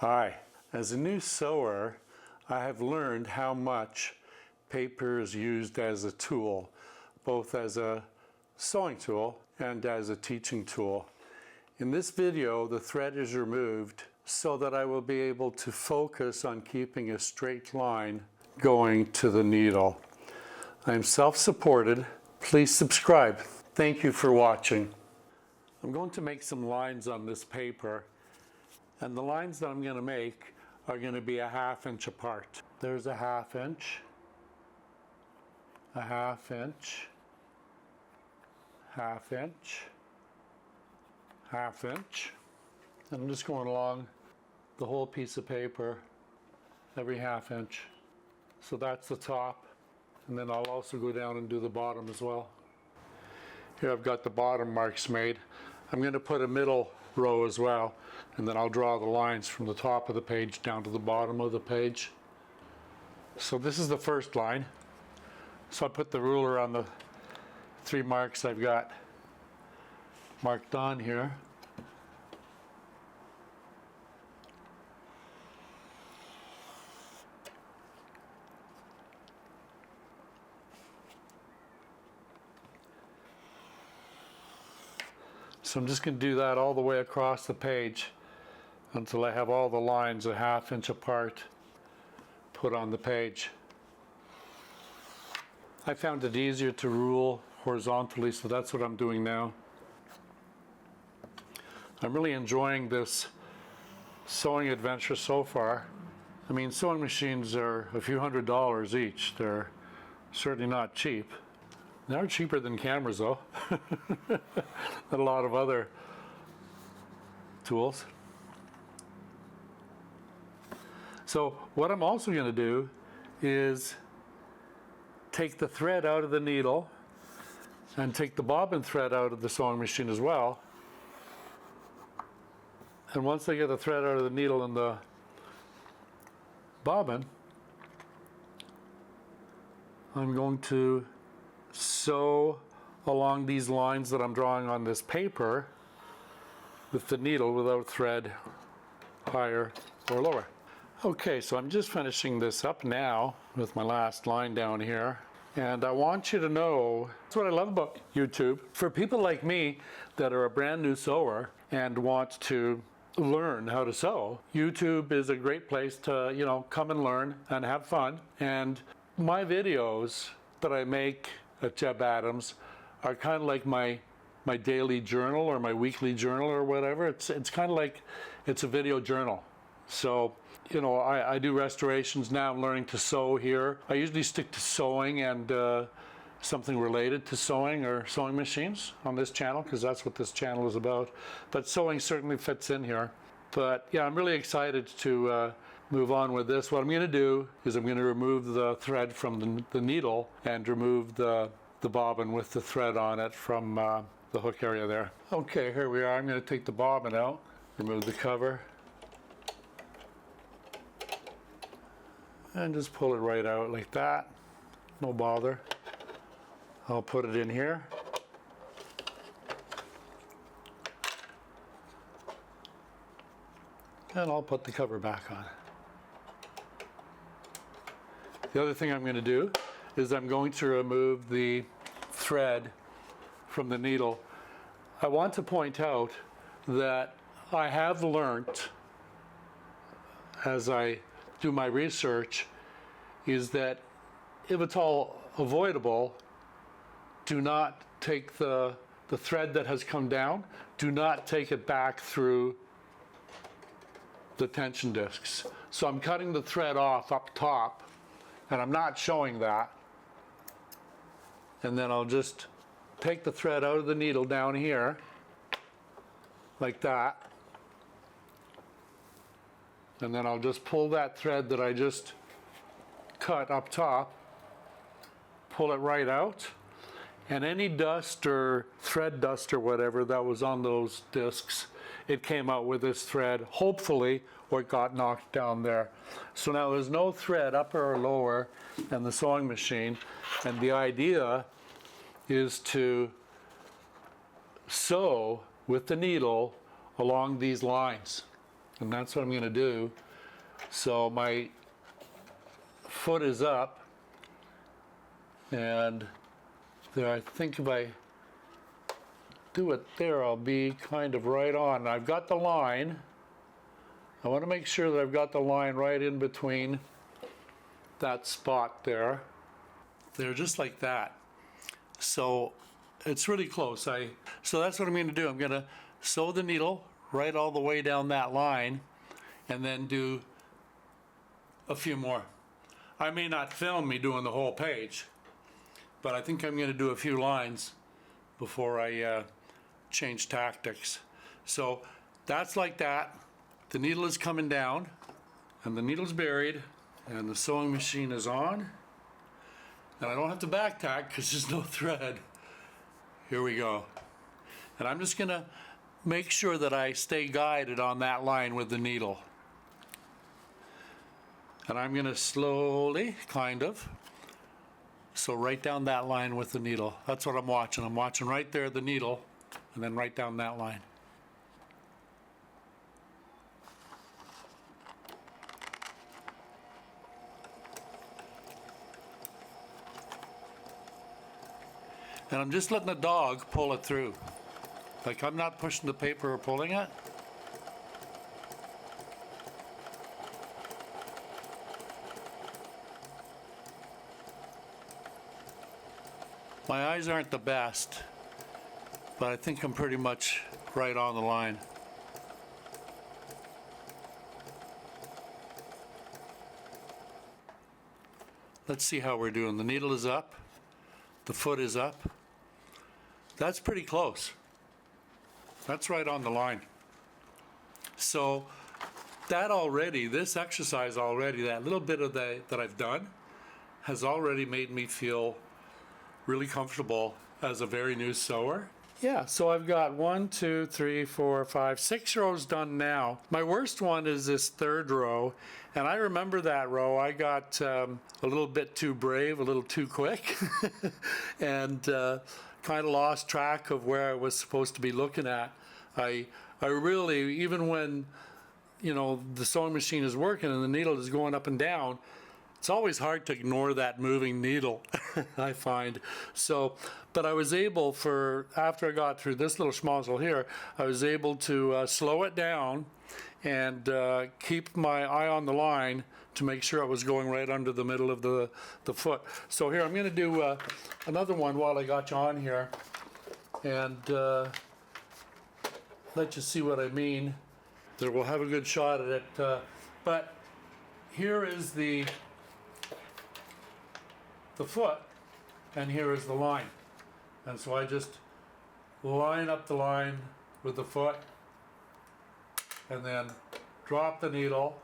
Hi. As a new sewer, I have learned how much paper is used as a tool, both as a sewing tool and as a teaching tool. In this video, the thread is removed so that I will be able to focus on keeping a straight line going to the needle. I am self-supported. Please subscribe. Thank you for watching. I'm going to make some lines on this paper, and the lines that I'm going to make are going to be a 1/2 inch apart. There's a 1/2 inch, a 1/2 inch, 1/2 inch, 1/2 inch. And I'm just going along the whole piece of paper every 1/2 inch. So that's the top, and then I'll also go down and do the bottom as well. Here I've got the bottom marks made. I'm going to put a middle row as well, and then I'll draw the lines from the top of the page down to the bottom of the page. So this is the first line. So I put the ruler on the 3 marks I've got marked on here. So I'm just going to do that all the way across the page until I have all the lines a 1/2 inch apart put on the page. I found it easier to rule horizontally, so that's what I'm doing now. I'm really enjoying this sewing adventure so far. I mean, sewing machines are a few $100s each. They're certainly not cheap. They are cheaper than cameras though, and a lot of other tools. So what I'm also going to do is take the thread out of the needle and take the bobbin thread out of the sewing machine as well. And once I get the thread out of the needle and the bobbin, I'm going to sew along these lines that I'm drawing on this paper with the needle without thread higher or lower. Okay, so I'm just finishing this up now with my last line down here. And I want you to know, that's what I love about YouTube. For people like me that are a brand new sewer and want to learn how to sew, YouTube is a great place to, come and learn and have fun. And my videos that I make at Jeb Adams are kind of like my daily journal or my weekly journal or whatever. It's kind of like it's a video journal. So, I do restorations now. I'm learning to sew here. I usually stick to sewing and something related to sewing or sewing machines on this channel, because that's what this channel is about. But sewing certainly fits in here. But yeah, I'm really excited to move on with this. What I'm going to do is I'm going to remove the thread from the needle and remove the bobbin with the thread on it from the hook area there. Okay, here we are. I'm going to take the bobbin out, remove the cover, and just pull it right out like that. No bother. I'll put it in here. And I'll put the cover back on. The other thing I'm going to do is I'm going to remove the thread from the needle. I want to point out that I have learnt, as I do my research, is that if it's all avoidable, do not take the thread that has come down, do not take it back through the tension discs. So I'm cutting the thread off up top, and I'm not showing that. And then I'll just take the thread out of the needle down here, like that. And then I'll just pull that thread that I just cut up top, pull it right out. And any dust or thread dust or whatever that was on those discs, it came out with this thread, hopefully, or it got knocked down there. So now there's no thread upper or lower in the sewing machine, and the idea is to sew with the needle along these lines. and that's what I'm going to do. So my foot is up, and there, I think if I do it there, I'll be kind of right on. I've got the line. I want to make sure that I've got the line right in between that spot there. They're just like that. So it's really close. So that's what I'm going to do. I'm going to sew the needle right all the way down that line and then do a few more. I may not film me doing the whole page, but I think I'm going to do a few lines before I change tactics. So that's like that. The needle is coming down and the needle's buried and the sewing machine is on. And I don't have to back tack because there's no thread. Here we go. And I'm just gonna make sure that I stay guided on that line with the needle. And I'm gonna slowly, kind of, so right down that line with the needle. That's what I'm watching. I'm watching right there, the needle, and then right down that line. And I'm just letting the dog pull it through. Like, I'm not pushing the paper or pulling it. My eyes aren't the best, but I think I'm pretty much right on the line. Let's see how we're doing. The needle is up, the foot is up. That's pretty close. That's right on the line. So that already, this exercise already, that little bit of that I've done has already made me feel really comfortable as a very new sewer. Yeah, so I've got 1, 2, 3, 4, 5, 6 rows done now. My worst one is this third row, and I remember that row. I got a little bit too brave, a little too quick, and kind of lost track of where I was supposed to be looking at. I really, even when, you know, the sewing machine is working and the needle is going up and down, it's always hard to ignore that moving needle, I find. So, but I was able after I got through this little schmozzle here, I was able to slow it down and keep my eye on the line to make sure I was going right under the middle of the foot. So here, I'm gonna do another one while I got you on here and let you see what I mean. There, we'll have a good shot at it. But here is the foot, and here is the line. And so I just line up the line with the foot and then drop the needle.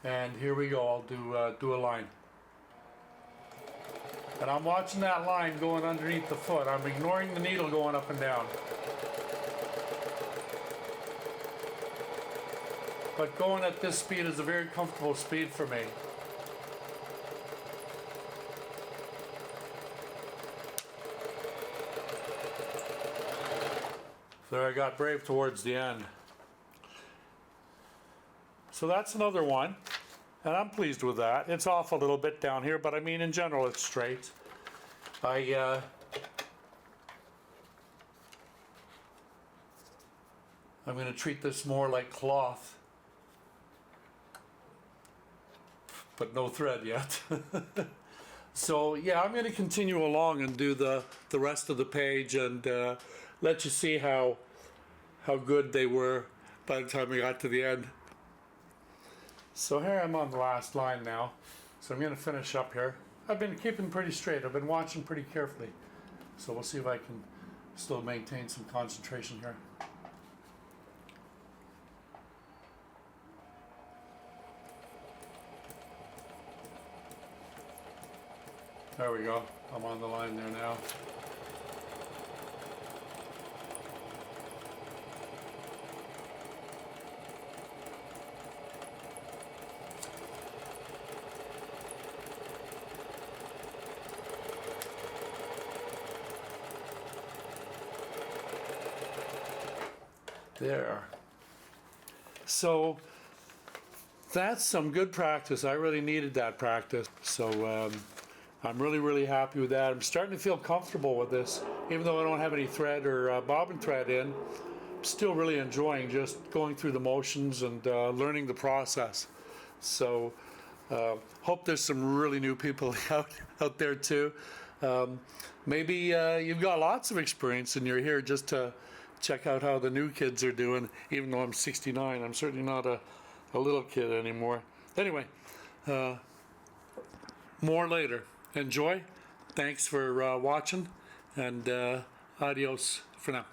And here we go, I'll do a line. And I'm watching that line going underneath the foot. I'm ignoring the needle going up and down. But going at this speed is a very comfortable speed for me. There, I got brave towards the end. So that's another one, and I'm pleased with that. It's off a little bit down here, but I mean, in general, it's straight. I'm going to treat this more like cloth. But no thread yet. So yeah, I'm going to continue along and do the rest of the page and let you see how good they were by the time we got to the end. So here I'm on the last line now. So I'm going to finish up here. I've been keeping pretty straight. I've been watching pretty carefully. So we'll see if I can still maintain some concentration here. There we go. I'm on the line there now. There. So that's some good practice. I really needed that practice. So I'm really, really happy with that. I'm starting to feel comfortable with this. Even though I don't have any thread or bobbin thread in, I'm still really enjoying just going through the motions and learning the process. So hope there's some really new people out there too. Maybe you've got lots of experience and you're here just to check out how the new kids are doing. Even though I'm 69, I'm certainly not a little kid anymore. Anyway, more later. Enjoy. Thanks for watching, and adios for now.